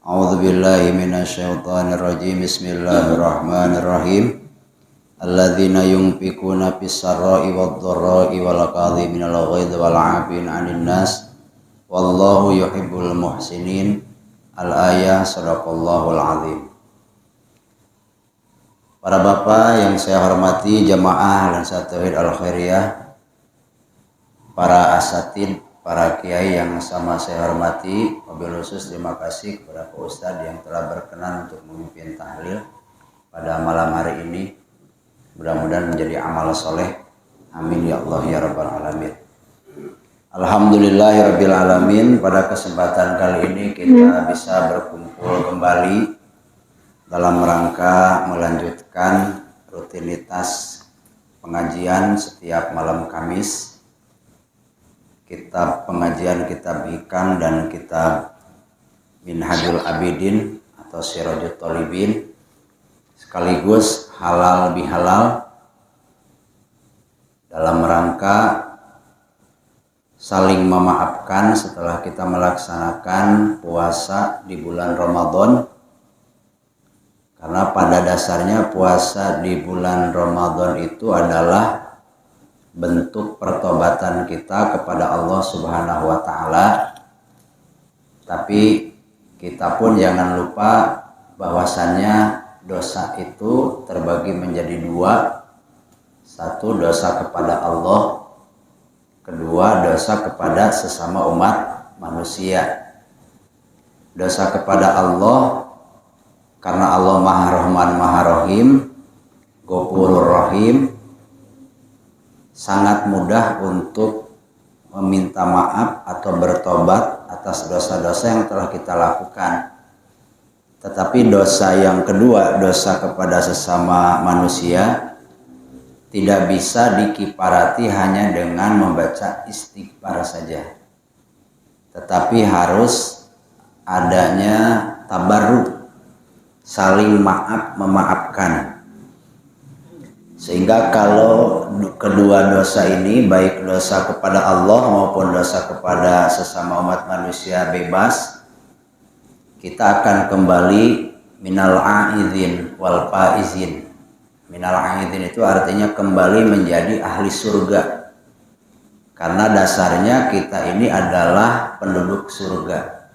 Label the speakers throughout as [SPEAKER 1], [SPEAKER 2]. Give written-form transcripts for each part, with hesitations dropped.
[SPEAKER 1] A'udzu billahi minasyaitonir rajim. Bismillahirrahmanirrahim. Alladzina yunfikuna fis sarra'i wad dharra'i wal kadhiminal ghaidz wal 'afina 'anil nas wallahu yuhibbul muhsinin. Al-ayah. Shadaqallahul azim. Para bapak yang saya hormati, jamaah Lansat Tauhid Al-Khairiyah, para asatid, para kiai yang sama saya hormati, wabil khusus terima kasih kepada Pak Ustadz yang telah berkenan untuk memimpin tahlil pada malam hari ini. Mudah-mudahan menjadi amal soleh. Amin ya Allah ya Rabbal Alamin. Alhamdulillahirabbil alamin. Pada kesempatan kali ini kita bisa berkumpul kembali dalam rangka melanjutkan rutinitas pengajian setiap malam Kamis, kitab pengajian kitab Hikam dan kitab Minhajul Abidin atau Sirajut Thalibin, sekaligus halal bihalal, dalam rangka saling memaafkan setelah kita melaksanakan puasa di bulan Ramadan. Karena pada dasarnya puasa di bulan Ramadan itu adalah bentuk pertobatan kita kepada Allah Subhanahu wa taala. Tapi kita pun jangan lupa bahwasannya dosa itu terbagi menjadi dua. Satu, dosa kepada Allah. Kedua, dosa kepada sesama umat manusia. Dosa kepada Allah karena Allah Maha Rahman Maha Rahim, Ghafurur Rahim, sangat mudah untuk meminta maaf atau bertobat atas dosa-dosa yang telah kita lakukan. Tetapi dosa yang kedua, dosa kepada sesama manusia, tidak bisa dikiparati hanya dengan membaca istighfar saja, tetapi harus adanya tabarruk, saling maaf memaafkan. Sehingga kalau kedua dosa ini, baik dosa kepada Allah maupun dosa kepada sesama umat manusia bebas, kita akan kembali minal aizin wal faizin. Minal aizin itu artinya kembali menjadi ahli surga. Karena dasarnya kita ini adalah penduduk surga.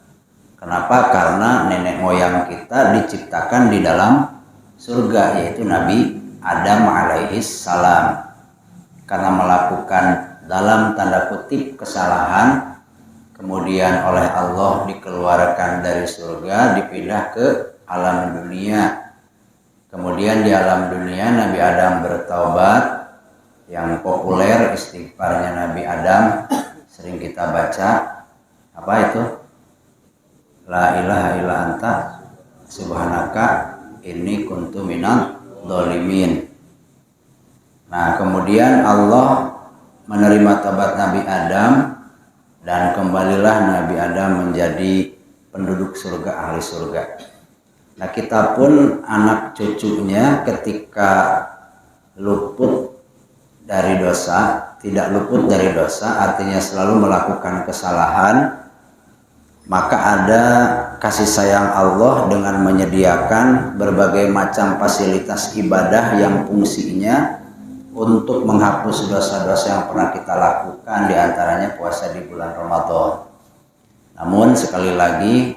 [SPEAKER 1] Kenapa? Karena nenek moyang kita diciptakan di dalam surga, yaitu Nabi Adam alaihis salam. Karena melakukan dalam tanda kutip kesalahan, kemudian oleh Allah dikeluarkan dari surga, dipindah ke alam dunia. Kemudian di alam dunia Nabi Adam bertaubat. Yang populer istighfarnya Nabi Adam sering kita baca, apa itu? La ilaha illa anta subhanaka inni kuntu minadh dhalimin. Nah, kemudian Allah menerima taubat Nabi Adam dan kembalilah Nabi Adam menjadi penduduk surga, ahli surga. Nah, kita pun anak cucunya ketika luput dari dosa, tidak luput dari dosa artinya selalu melakukan kesalahan, maka ada kasih sayang Allah dengan menyediakan berbagai macam fasilitas ibadah yang fungsinya untuk menghapus dosa-dosa yang pernah kita lakukan, diantaranya puasa di bulan Ramadan. Namun sekali lagi,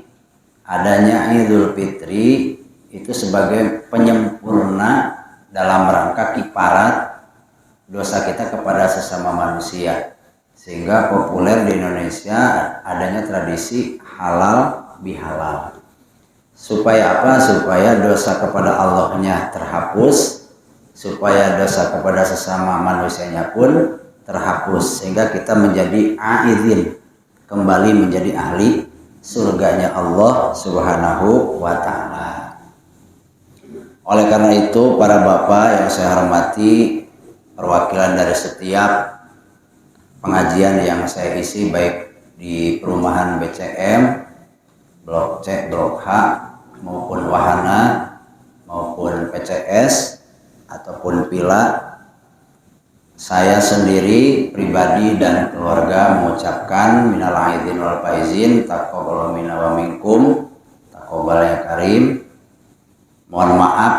[SPEAKER 1] adanya Idul Fitri itu sebagai penyempurna dalam rangka kiparat dosa kita kepada sesama manusia. Sehingga populer di Indonesia adanya tradisi halal bihalal. Supaya apa? Supaya dosa kepada Allahnya terhapus, supaya dosa kepada sesama manusianya pun terhapus, sehingga kita menjadi aizin, kembali menjadi ahli surganya Allah Subhanahu wa ta'ala. Oleh karena itu, para bapak yang saya hormati, perwakilan dari setiap pengajian yang saya isi, baik di perumahan BCM, Blok C, Blok H, maupun Wahana, maupun PCS, ataupun Villa, saya sendiri pribadi dan keluarga mengucapkan minal aidin wal faizin, taqabbalallahu minna wa minkum, taqabbal ya karim. Mohon maaf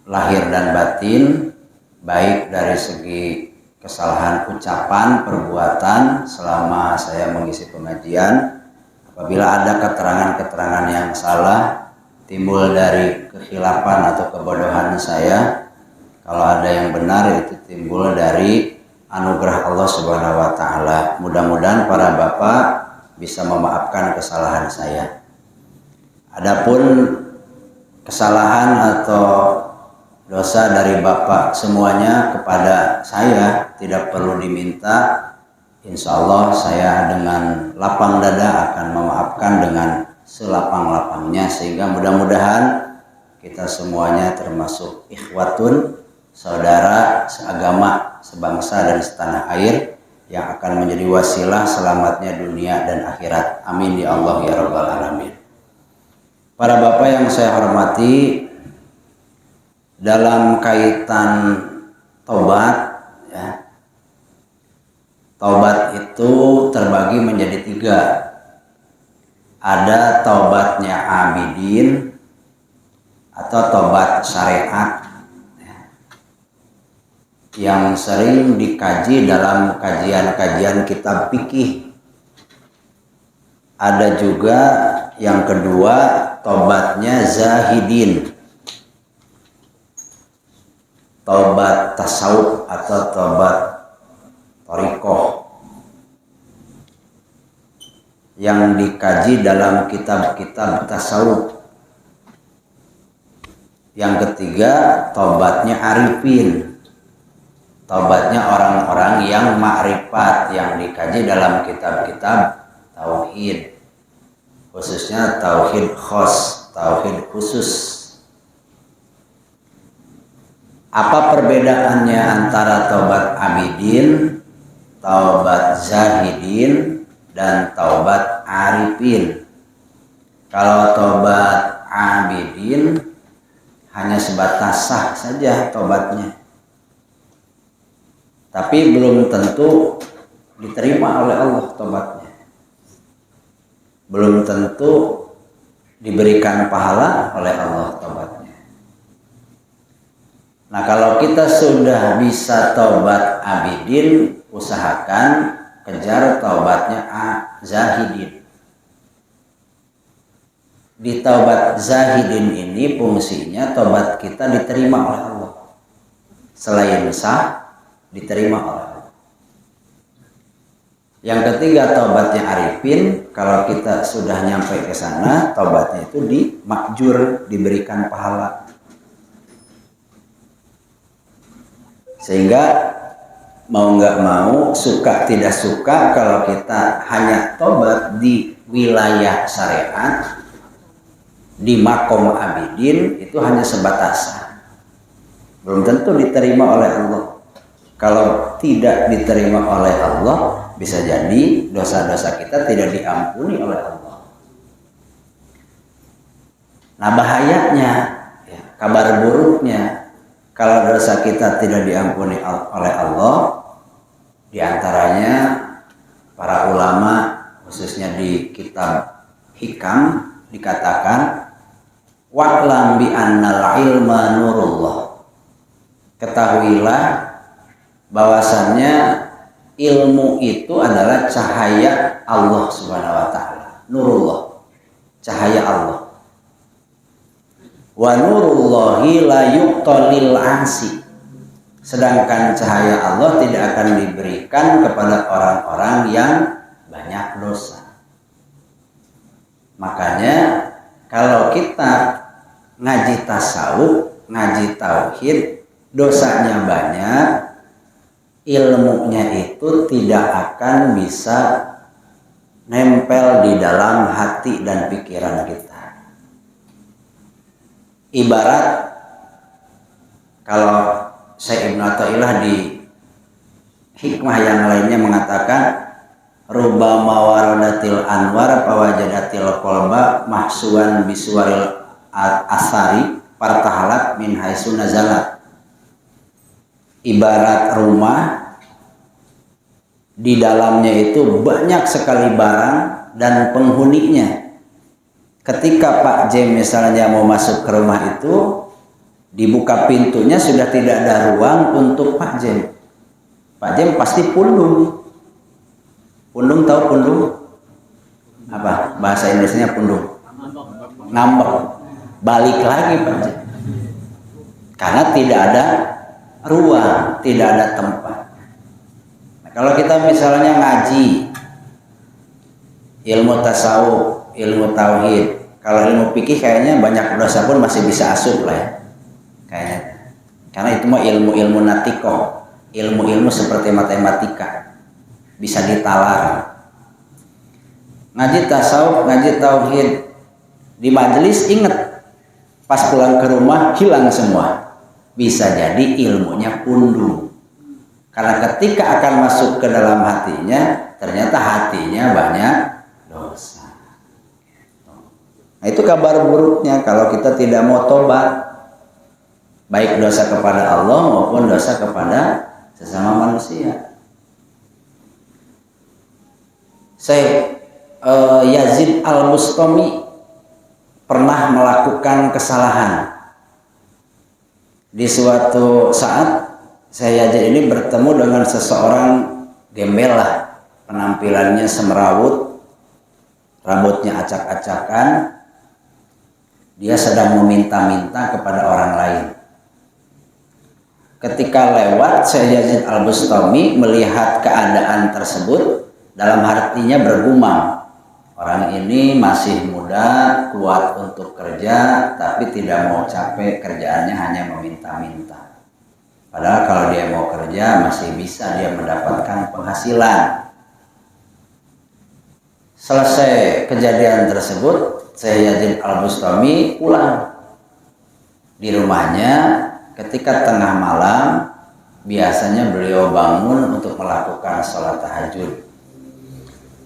[SPEAKER 1] lahir dan batin, baik dari segi kesalahan ucapan, perbuatan selama saya mengisi pengajian. Apabila ada keterangan-keterangan yang salah timbul dari kekhilafan atau kebodohan saya, kalau ada yang benar itu timbul dari anugerah Allah Subhanahu wa taala. Mudah-mudahan para bapak bisa memaafkan kesalahan saya. Adapun kesalahan atau dosa dari bapak semuanya kepada saya tidak perlu diminta. Insya Allah saya dengan lapang dada akan memaafkan dengan selapang-lapangnya, sehingga mudah-mudahan kita semuanya termasuk ikhwatun, saudara seagama, sebangsa dan setanah air yang akan menjadi wasilah selamatnya dunia dan akhirat. Amin ya Allah ya Rabbal Alamin. Para bapak yang saya hormati, dalam kaitan taubat, ya, taubat itu terbagi menjadi 3. Ada taubatnya abidin atau taubat syariat, yang sering dikaji dalam kajian-kajian kitab fikih. Ada juga yang kedua, taubatnya zahidin, taubat tasawuf atau taubat thariqah, yang dikaji dalam kitab-kitab tasawuf. Yang ketiga, taubatnya arifin, taubatnya orang-orang yang makrifat, yang dikaji dalam kitab-kitab tauhid, khususnya tauhid khos, tauhid khusus. Apa perbedaannya antara taubat abidin, taubat zahidin, dan taubat arifin? Kalau taubat abidin hanya sebatas sah saja taubatnya, tapi belum tentu diterima oleh Allah taubatnya, belum tentu diberikan pahala oleh Allah taubatnya. Nah, kalau kita sudah bisa taubat abidin, usahakan kejar taubatnya zahidin. Di taubat zahidin ini fungsinya taubat kita diterima oleh Allah, selain sah diterima oleh Allah. Yang ketiga, taubatnya arifin, kalau kita sudah nyampe ke sana, taubatnya itu dimakjur, diberikan pahala. Sehingga mau nggak mau, suka tidak suka, kalau kita hanya taubat di wilayah syariat, di makom abidin, itu hanya sebatas sah, belum tentu diterima oleh Allah. Kalau tidak diterima oleh Allah, bisa jadi dosa-dosa kita tidak diampuni oleh Allah. Nah, bahayanya, ya, kabar buruknya, kalau dosa kita tidak diampuni oleh Allah, diantaranya para ulama, khususnya di kitab Hikam, dikatakan wa'lam bi annal ilma nurullah. Ketahuilah bahwasannya ilmu itu adalah cahaya Allah Subhanahu wa taala. Nurullah, cahaya Allah. Wa nurullahi la yuqtalil ansi. Sedangkan cahaya Allah tidak akan diberikan kepada orang-orang yang banyak dosa. Makanya kalau kita ngaji tasawuf, ngaji tauhid, dosanya banyak, ilmunya itu tidak akan bisa nempel di dalam hati dan pikiran kita. Ibarat kalau Syekh Ibnu Athaillah di hikmah yang lainnya mengatakan, rubama waradatil anwar pawajadatil qalba mahsuan biswaril asari partahalat min haitsu nazalat. Ibarat rumah, di dalamnya itu banyak sekali barang dan penghuninya. ketika Pak Jem misalnya mau masuk ke rumah itu, dibuka pintunya sudah tidak ada ruang untuk Pak Jem. Pak Jem pasti pundung. Pundung, tahu pundung? Apa bahasa Indonesia pundung? Ngambek. Balik lagi Pak Jem. Karena tidak ada ruang, tidak ada tempat. Nah, kalau kita misalnya ngaji ilmu tasawuf, ilmu tauhid, kalau ilmu fikih kayaknya banyak dosa pun masih bisa asup lah ya. Kayaknya. Karena itu mah ilmu-ilmu natikoh, ilmu-ilmu seperti matematika. Bisa ditalar. Ngaji tasawuf, ngaji tauhid di majelis ingat, pas pulang ke rumah hilang semua. Bisa jadi ilmunya pundung. Karena ketika akan masuk ke dalam hatinya, ternyata hatinya banyak dosa. Nah, itu kabar buruknya kalau kita tidak mau tobat, baik dosa kepada Allah maupun dosa kepada sesama manusia. Saya Yazid Al-Bustami pernah melakukan kesalahan. Di suatu saat saya Yazid ini bertemu dengan seseorang gembel lah, penampilannya semrawut, rambutnya acak-acakan. Dia sedang meminta-minta kepada orang lain. Ketika lewat, saya Yazid Al-Bustami melihat keadaan tersebut, dalam hatinya bergumam, orang ini masih muda, kuat untuk kerja, tapi tidak mau capek, kerjaannya hanya meminta-minta. Padahal kalau dia mau kerja masih bisa dia mendapatkan penghasilan. Selesai kejadian tersebut, saya Yazid Al-Bustami pulang. Di rumahnya ketika tengah malam biasanya beliau bangun untuk melakukan sholat tahajud.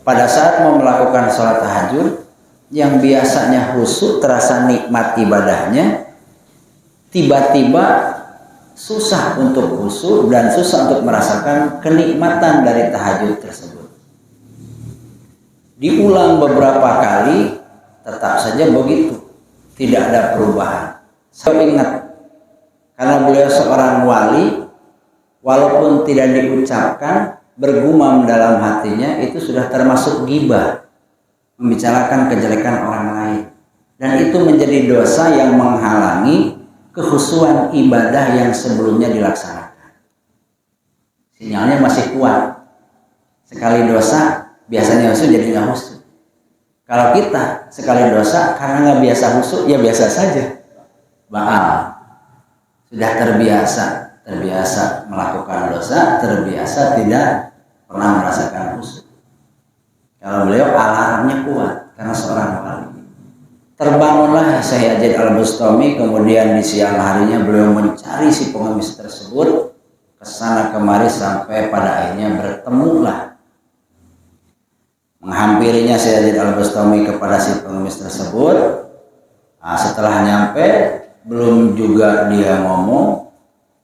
[SPEAKER 1] Pada saat mau melakukan sholat tahajud, yang biasanya khusyuk, terasa nikmat ibadahnya, tiba-tiba susah untuk khusyuk dan susah untuk merasakan kenikmatan dari tahajud tersebut. Diulang beberapa kali, tetap saja begitu, tidak ada perubahan. Saya ingat, karena beliau seorang wali, walaupun tidak diucapkan, bergumam dalam hatinya itu sudah termasuk ghibah, membicarakan kejelekan orang lain, dan itu menjadi dosa yang menghalangi kekhusyuan ibadah yang sebelumnya dilaksanakan. Sinyalnya masih kuat. Sekali dosa biasanya khusyuk jadi nggak khusyuk. Kalau kita sekali dosa karena nggak biasa khusyuk, ya biasa saja. Baal. Sudah terbiasa melakukan dosa, terbiasa tidak pernah merasakan khusyuk. Kalau beliau alarmnya kuat karena seorang wali. Terbangunlah saya Yazid Al-Bustami, kemudian di siang harinya beliau mencari si pengemis tersebut, kesana kemari sampai pada akhirnya bertemulah. Menghampirinya saya Yazid Al-Bustami kepada si pengemis tersebut. Nah, setelah nyampe, belum juga dia ngomong,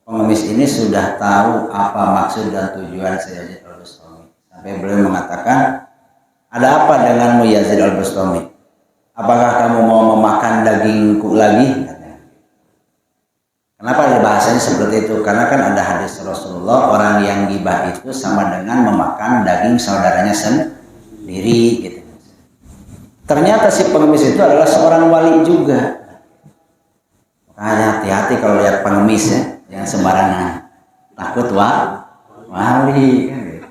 [SPEAKER 1] pengemis ini sudah tahu apa maksud dan tujuan saya Yazid Al-Bustami. Sampai beliau mengatakan, ada apa denganmu Yazid Al-Bustami? Apakah kamu mau memakan dagingku lagi? Kenapa bahasanya seperti itu? Karena kan ada hadis Rasulullah, orang yang ghibah itu sama dengan memakan daging saudaranya sendiri gitu. Ternyata si pengemis itu adalah seorang wali juga. Makanya hati-hati kalau lihat pengemis ya, jangan sembarangan. Takut wali kan gitu.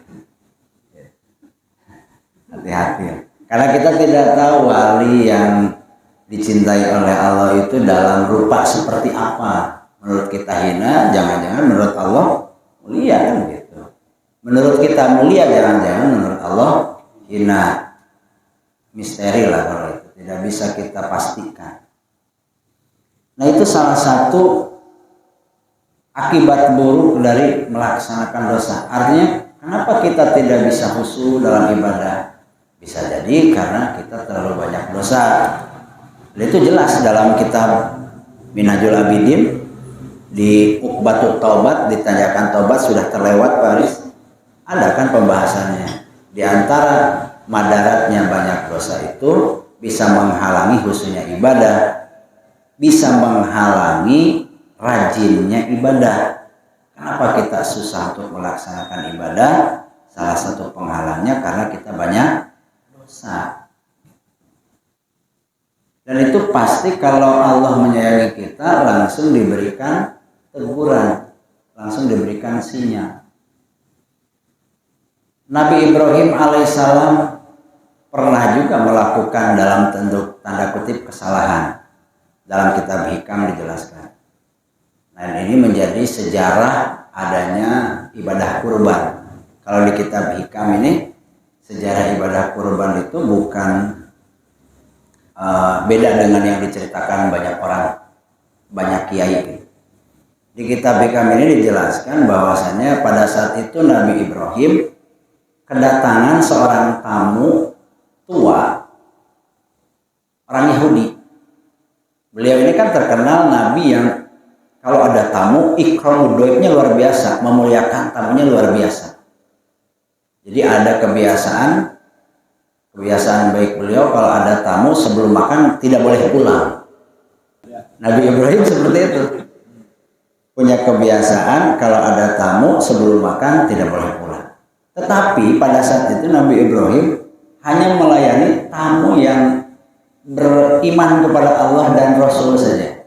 [SPEAKER 1] Hati-hati ya. Karena kita tidak tahu wali yang dicintai oleh Allah itu dalam rupa seperti apa. Menurut kita hina, jangan-jangan menurut Allah mulia kan gitu. Menurut kita mulia, jangan-jangan menurut Allah hina. Misteri lah kalau itu, tidak bisa kita pastikan. Nah, itu salah satu akibat buruk dari melaksanakan dosa. Artinya, kenapa kita tidak bisa khusyuk dalam ibadah? Bisa jadi karena kita terlalu banyak dosa. Dan itu jelas dalam kitab Minhajul Abidin di Uqbatut Taubat, di tanjakan Taubat sudah terlewat Pak Aris. Ada kan pembahasannya. Di antara madaratnya banyak dosa itu bisa menghalangi khususnya ibadah, bisa menghalangi rajinnya ibadah. Kenapa kita susah untuk melaksanakan ibadah? Salah satu penghalangnya karena kita banyak dosa. Dan itu pasti kalau Allah menyayangi kita langsung diberikan teguran, langsung diberikan sinyal. Nabi Ibrahim alaihissalam pernah juga melakukan dalam tanda kutip kesalahan. Dalam kitab Hikam dijelaskan. Nah, ini menjadi sejarah adanya ibadah kurban. Kalau di kitab Hikam ini sejarah ibadah kurban itu bukan beda dengan yang diceritakan banyak orang, banyak kiai. Di kitab Hikam ini dijelaskan bahwasannya pada saat itu Nabi Ibrahim kedatangan seorang tamu tua, orang Yahudi. Beliau ini kan terkenal Nabi yang kalau ada tamu ikramud dhaifnya luar biasa, memuliakan tamunya luar biasa. Jadi ada kebiasaan baik beliau kalau ada tamu sebelum makan tidak boleh pulang. Nabi Ibrahim seperti itu. Punya kebiasaan kalau ada tamu sebelum makan tidak boleh pulang. Tetapi pada saat itu Nabi Ibrahim hanya melayani tamu yang beriman kepada Allah dan Rasul saja.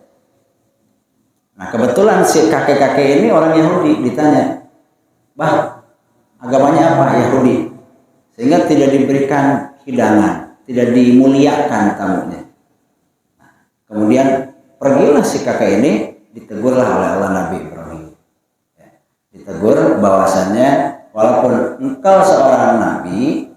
[SPEAKER 1] Nah, kebetulan si kakek-kakek ini orang Yahudi, ditanya, "Bah, agamanya apa?" Yahudi. Sehingga tidak diberikan hidangan, tidak dimuliakan tamunya. Nah, kemudian pergilah si kakek ini, ditegurlah oleh Allah Nabi Ibrahim. Ya, ditegur bahwasannya walaupun engkau seorang nabi,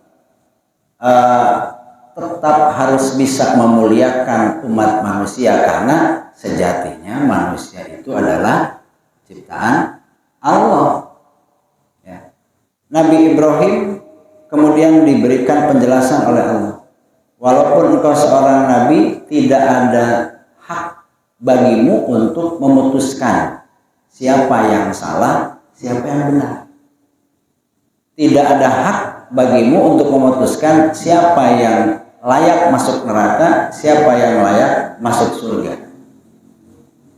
[SPEAKER 1] tetap harus bisa memuliakan umat manusia karena sejatinya manusia itu adalah ciptaan Allah. Ya. Nabi Ibrahim kemudian diberikan penjelasan oleh Allah. Walaupun engkau seorang nabi, tidak ada hak bagimu untuk memutuskan siapa yang salah, siapa yang benar. Tidak ada hak bagimu untuk memutuskan siapa yang layak masuk neraka, siapa yang layak masuk surga.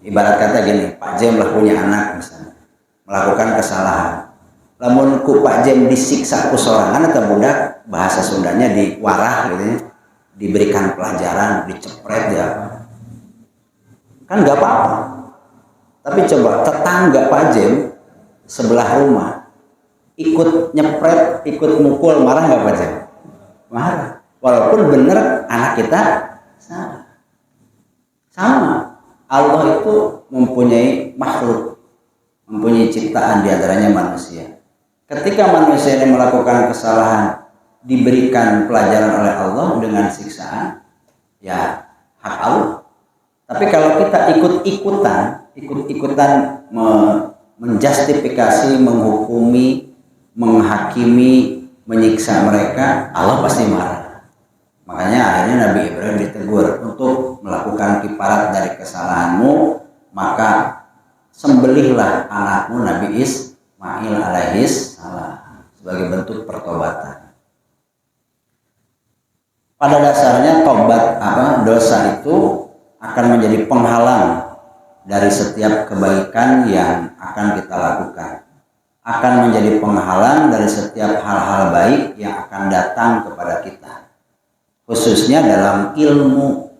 [SPEAKER 1] Ibarat kata gini, Pak Jem lah punya anak misalnya, melakukan kesalahan. Lamun ku Pak Jem disiksa ku sorangan atau budak, bahasa Sundanya diwarah gitu ya, diberikan pelajaran, dicepret ya. Kan gak apa-apa. Tapi coba tetangga Pak Jem sebelah rumah ikut nyepret, ikut mukul, marah nggak Pak Jem? Marah. Walaupun benar anak kita salah. Sama. Allah itu mempunyai makhluk, mempunyai ciptaan, diantaranya manusia. Ketika manusia ini melakukan kesalahan, diberikan pelajaran oleh Allah dengan siksaan, ya hak Allah. Tapi kalau kita ikut-ikutan menjustifikasi, menghukumi, menghakimi, menyiksa mereka, Allah pasti marah. Makanya akhirnya Nabi Ibrahim ditegur untuk melakukan kifarat dari kesalahanmu, maka sembelihlah anakmu Nabi Ismail alaihis salam sebagai bentuk pertobatan. Pada dasarnya tobat dosa itu akan menjadi penghalang dari setiap kebaikan yang akan kita lakukan. Akan menjadi penghalang dari setiap hal-hal baik yang akan datang kepada kita, khususnya dalam ilmu.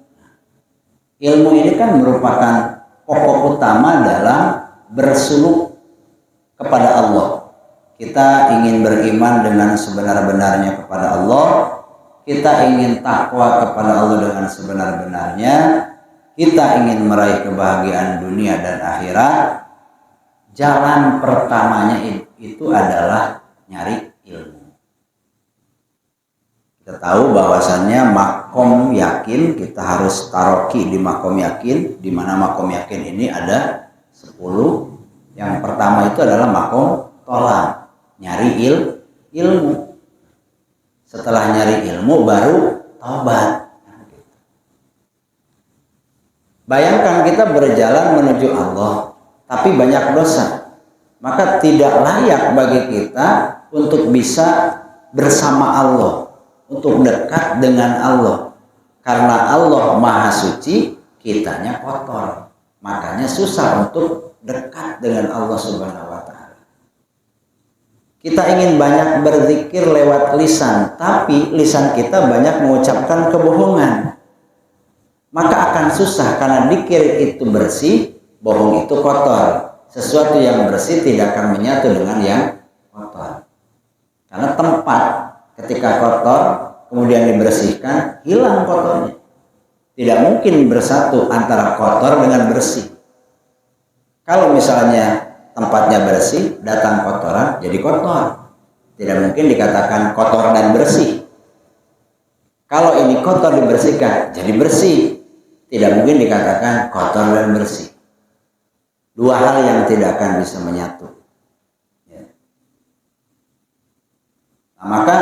[SPEAKER 1] Ilmu ini kan merupakan pokok utama dalam bersuluk kepada Allah. Kita ingin beriman dengan sebenar-benarnya kepada Allah, kita ingin takwa kepada Allah dengan sebenar-benarnya, kita ingin meraih kebahagiaan dunia dan akhirat. Jalan pertamanya itu adalah nyari ilmu. Kita tahu bahwasannya makom yakin, kita harus taroki di makom yakin, di mana makom yakin ini ada 10. Yang pertama itu adalah makom tolak, nyari ilmu. Setelah nyari ilmu baru taubat. Bayangkan kita berjalan menuju Allah, tapi banyak dosa, maka tidak layak bagi kita untuk bisa bersama Allah, untuk dekat dengan Allah. karena Allah Maha Suci, kitanya kotor. Makanya susah untuk dekat dengan Allah Subhanahu wa Ta'ala. Kita ingin banyak berzikir lewat lisan, tapi lisan kita banyak mengucapkan kebohongan. Maka akan susah, karena zikir itu bersih, bohong itu kotor. Sesuatu yang bersih tidak akan menyatu dengan yang kotor. Karena tempat ketika kotor kemudian dibersihkan, hilang kotornya. Tidak mungkin bersatu antara kotor dengan bersih. Kalau misalnya tempatnya bersih, datang kotoran, jadi kotor. Tidak mungkin dikatakan kotor dan bersih. Kalau ini kotor dibersihkan, jadi bersih. Tidak mungkin dikatakan kotor dan bersih. Dua hal yang tidak akan bisa menyatu. Nah, maka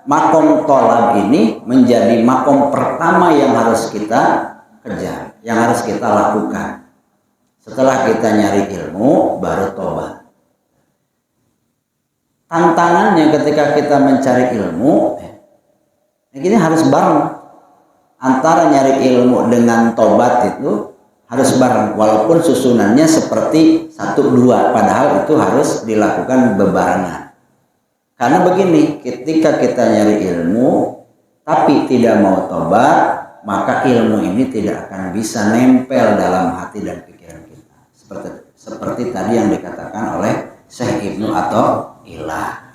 [SPEAKER 1] makom tolab ini menjadi makom pertama yang harus kita kejar, yang harus kita lakukan. Setelah kita nyari ilmu, baru tobat. Tantangannya ketika kita mencari ilmu, ini harus bareng. Antara nyari ilmu dengan tobat itu harus bareng. Walaupun susunannya seperti 1-2, padahal itu harus dilakukan bebarengan. Karena begini, ketika kita nyari ilmu, tapi tidak mau tobat, maka ilmu ini tidak akan bisa nempel dalam hati dan pikiran kita. Seperti tadi yang dikatakan oleh Syekh Ibnu Athaillah.